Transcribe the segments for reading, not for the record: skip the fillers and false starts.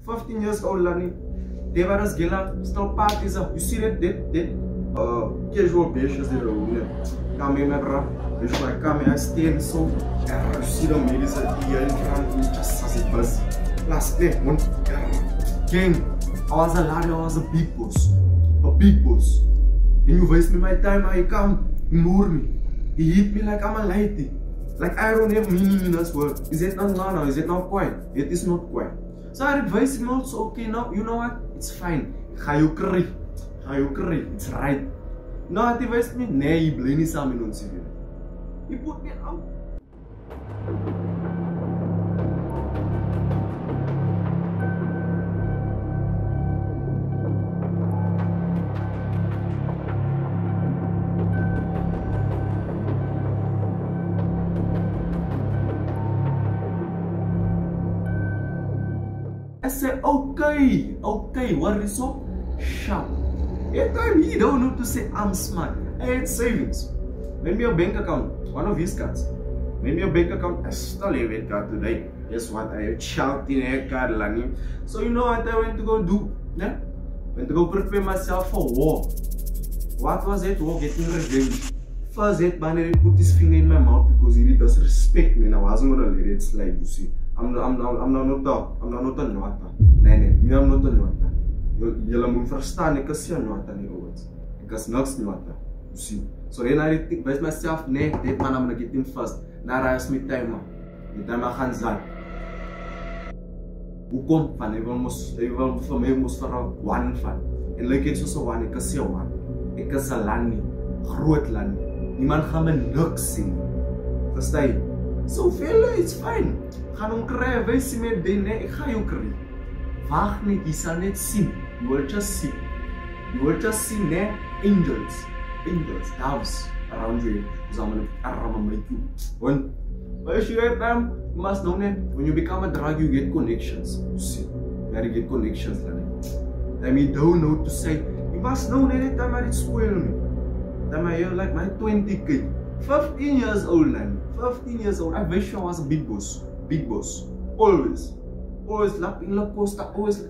15 years old lani. They were as gila, still parties up. You see that casual beaches there, come in, my bro. I come here, I stay so. You see the ladies at the end, just as it was. Last day, one gang. I was a lad, I was a big boss. A big boss. And you waste me my time, I come, ignore me. He hit me like I'm a lady. Like I don't have meaning in this world. Is it not now? Is it not quiet? It is not quiet. So I advise him also, okay, now, you know what? It's fine. Ga you curry. It's right. No, he advised me, nee, you blame me some in ons. He put me out. I said, okay, what is up? Sharp. Every time he don't know to say I'm smart. I had savings. Made me a bank account, one of his cards. Made me a bank account, I still have it card today. Guess what? I had shouting a card, Lani. So you know what I went to go do? Yeah? Went to go prepare myself for war. What was it? War, getting revenge. First hit, man, he put his finger in my mouth because he doesn't respect me and I wasn't gonna let it slide, you see. I'm not a nwata. Nee, me I'm not a nwata. Julle moet verstaan, ek is geen nwata nie, ouwens. Ek is niks nwata, you see. So then I think, wys myself, nee, dit man, I'm gonna get him first. Na reis my timer. Die timer gaan zat. Hoekom? Van, hy wil vir my moes vir 'n one van. En lyk het soos 'n one, ek is 'n one. Ek is 'n lanie, groot lanie. Niemand gaan my niks sien. Verstaan jy? So fella, it's fine. Gaan hom kry, wys jy met die, nee, ek ga jou kry. Wag net, jy sal net sien. You will just see. You will just see, nee, angels, doves around you. When you have them, you must know that when you become a drug, you get connections. You see, you gotta get connections. I mean, don't know to say. You must know that every time I spoil me. That I hear like my 20 kid, 15 years old, man. 15 years old. I wish I was a big boss. Big boss. Always lapping La Costa. Always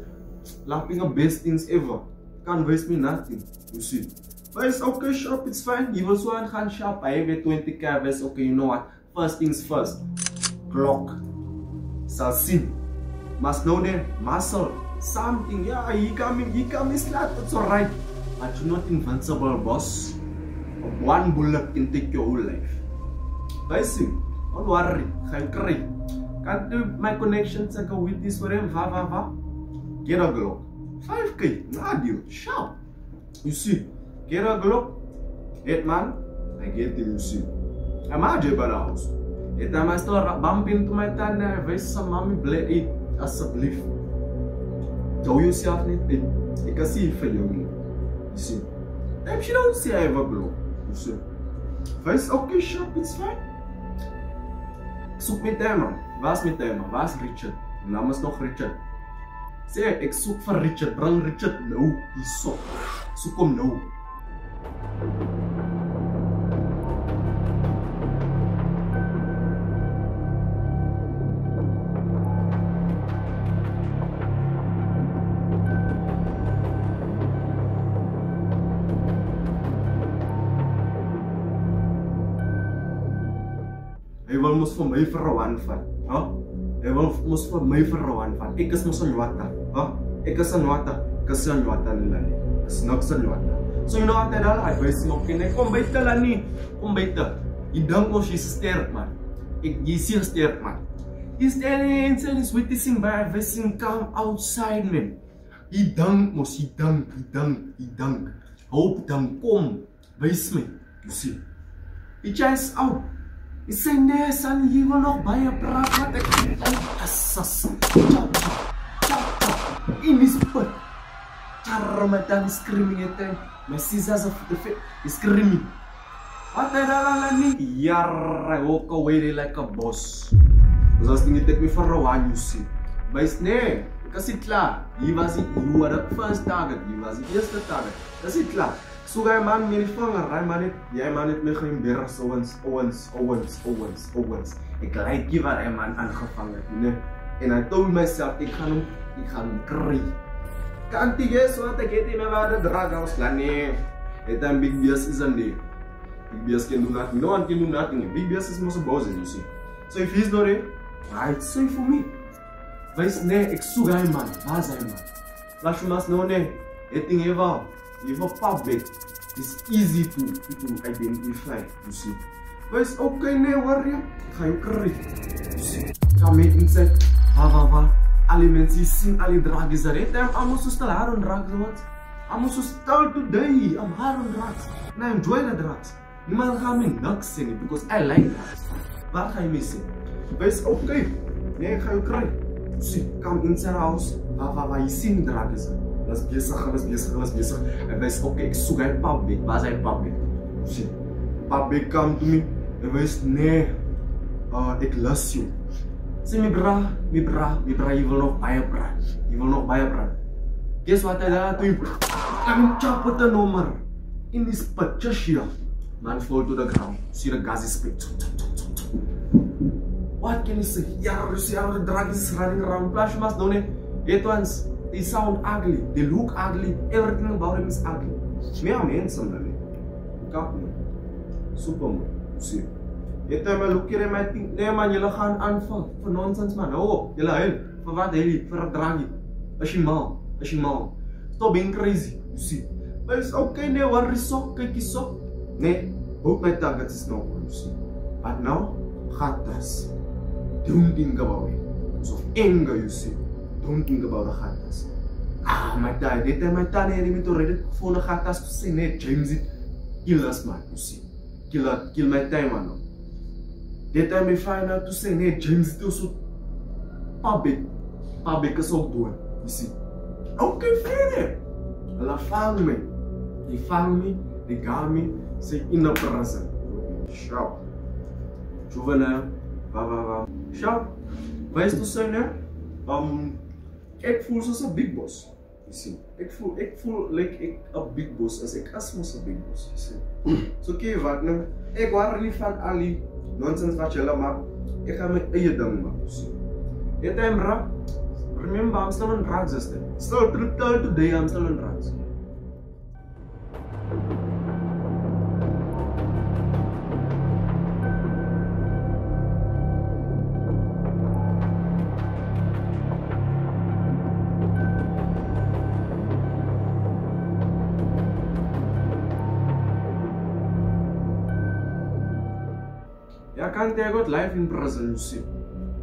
lapping the best things ever. Can't waste me nothing. You see. But it's okay, shop, it's fine. You also want to shop. I have a 20k vest. Okay, you know what? First things first. Clock. Salsin. Must know them. Muscle. Something. Yeah, he come slat. It's alright. But you're not invincible, boss. One bullet can take your whole life. But see, don't worry. Can't do my connections. I go with this for him. Get a Glock. 5k. Nah, deal. Sharp. You see. Get a Glock, 8 man, I get him, you see. I'm out by the house. Every time I start bumping into my dad, I wish some mommy blade it as a belief. Tell yourself anything. You can see it for you. You see. Then she don't see I have a Glock. You see. If it's okay, shop, it's fine. Zoek met hem, man. Waar is met hem, man? Waar is Richard? Mijn naam is nog Richard. Zeg, ik zoek voor Richard. Breng Richard nou. Hij zoekt. Zoek hem nou. Hy wil mos vir my vir 'n one van, hè? Hy wil mos vir my vir 'n one van. Ek is mos 'n nwata, hè? Ek is 'n nwata, ek is 'n nwata nie. Is niks 'n nwata. So you know what I do? I advise him, okay, nee, kom buite Lani, kom buite. Jy dink mos jy's sterk man. Jy is sterk man. He's standing and he's witnessing by advising come outside man. Jy dink mos, jy dink. Hoop dan kom, wys my. You see. He chase out. He say nee son, jy wil nog baie praat wat ek assas. In his butt. Ramadan screaming at them. My scissors of the face is screaming. What the hell, Lani? Yarra, I walk away like a boss. Because I was thinking, take me for a while, you see. But it's nee, because it's klaar. You were the first target. You was the first target. That's it klaar. So guy man, me vinger, hij man het, jij man het me geïmberas, Owens. Ik lijk je waar hij man aangevangen, you know. And I told myself, ik ga hem ik ga hem curry. Kan tiga so te get in a drug house lane. Et time Big BS is on there. Big BS can do nothing. No one can do nothing. Big BS is most boss, you see. So if he's not there, it's safe for me. Wees nee, ik zoek hem man. Waar zijn man? Laat je maar nou nee. Het ding even public. It's easy to identify, you see. Wees oké nee worry. Ik ga je curry. You see. Ik ga mee inside. Waar. Alle mensen zien alle drugs er. Het time I'm so still hard on drugs what? I'm so still today. I'm hard on drugs. And I enjoy the drugs. Niemand gaat me niks zeggen because I like drugs. Waar ga je mee zien? Wees oké. Nee, ik ga je curry. Zie, kom in zijn huis, waar je zien dragen ze. Dat is bezig. En wij zeggen, oké, ik zoek een public. Waar zijn public? Zie, public come to me. En wij zeggen, nee, ik lust je. Zie, mi bra, je wil nog bijpraten. Guess what hij daar doet? Ik chop het nummer. In die spot, just here. Man fall to the ground. See the gas is split. What can you say? Yeah, you see how the drug is running around. Plus, you must know it ones, they sound ugly, they look ugly, everything about them is ugly. Me, I'm handsome, man. Kap me. Super man. You see. Every time I look at him, I think, nee man, jullie gaan aanval. For nonsense man. Oh, jullie huil. Voor wat huil je? Voor een druggie. Als je mal. Stop being crazy. You see. But it's okay, nee, worry so, kijk je zo. Nee, both my targets is no one, you see. But now, gatas. Don't think about it. Because of anger, you see. Don't think about the gatas. My dad, that time my dad had me to read it for the gatas to say, nee, James, it kill us, man, you see. Kill my time, man. That time I find out to say, nee, James, it also public is ook doen, you see. Okay, fair. They found me, they got me, say, in the present. Shout. Juvenile. Sharp, wees te zijn hè? Ik voel zoals een big boss. You see? Ik voel like een big boss als ik als een big boss. You see? So oké, wat nu? Ik waar niet van Ali nonsense wat je maakt. Ik ga mijn eigen ding maken. You see? Het time rap. Remember, I'm still on drugs this time. Still till today, I'm still on drugs. I can't tell you life in prison, you see.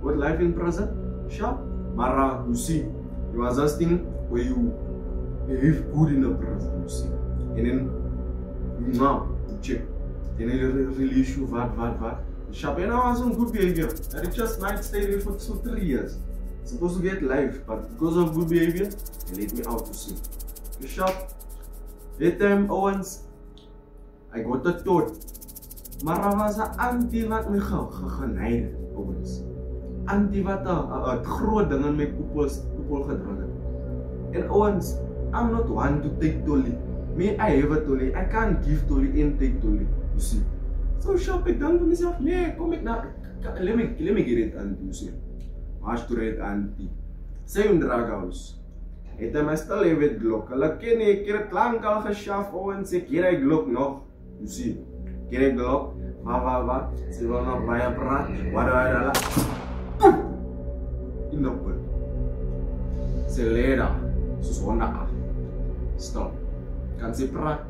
What life in prison? Sure. Mara, you see. You was just thing where you behave good in the prison, you see. And then now you check. And then you release you vad. Sharp. And I was on good behavior. I just might stay there for 2-3 years. Supposed to get life, but because of good behavior, they let me out, you see. Sharp. That time Owens, I got the thought. Maar er was een anti wat me geneiden, Owens. Anti wat het groot dingen met poepel gedrukt. En Owens, I'm not one to take Tolly. Me, I have a Tolly. I can't give Tolly and take Tolly. You see. So sharp, ik denk to myself, nee, kom ik naar. Let me get it anti, you see. Wash to it anti. Same drug house. Het time I still have it Glock. Hulle ken ek het lang al geschaaf, Owens, ek hier hy Glock nog. You see. Kira Glock, wat, ze wil nog bij je praat, wat in de put. Ze leren, ze zondag af. Stop. Kan ze praat?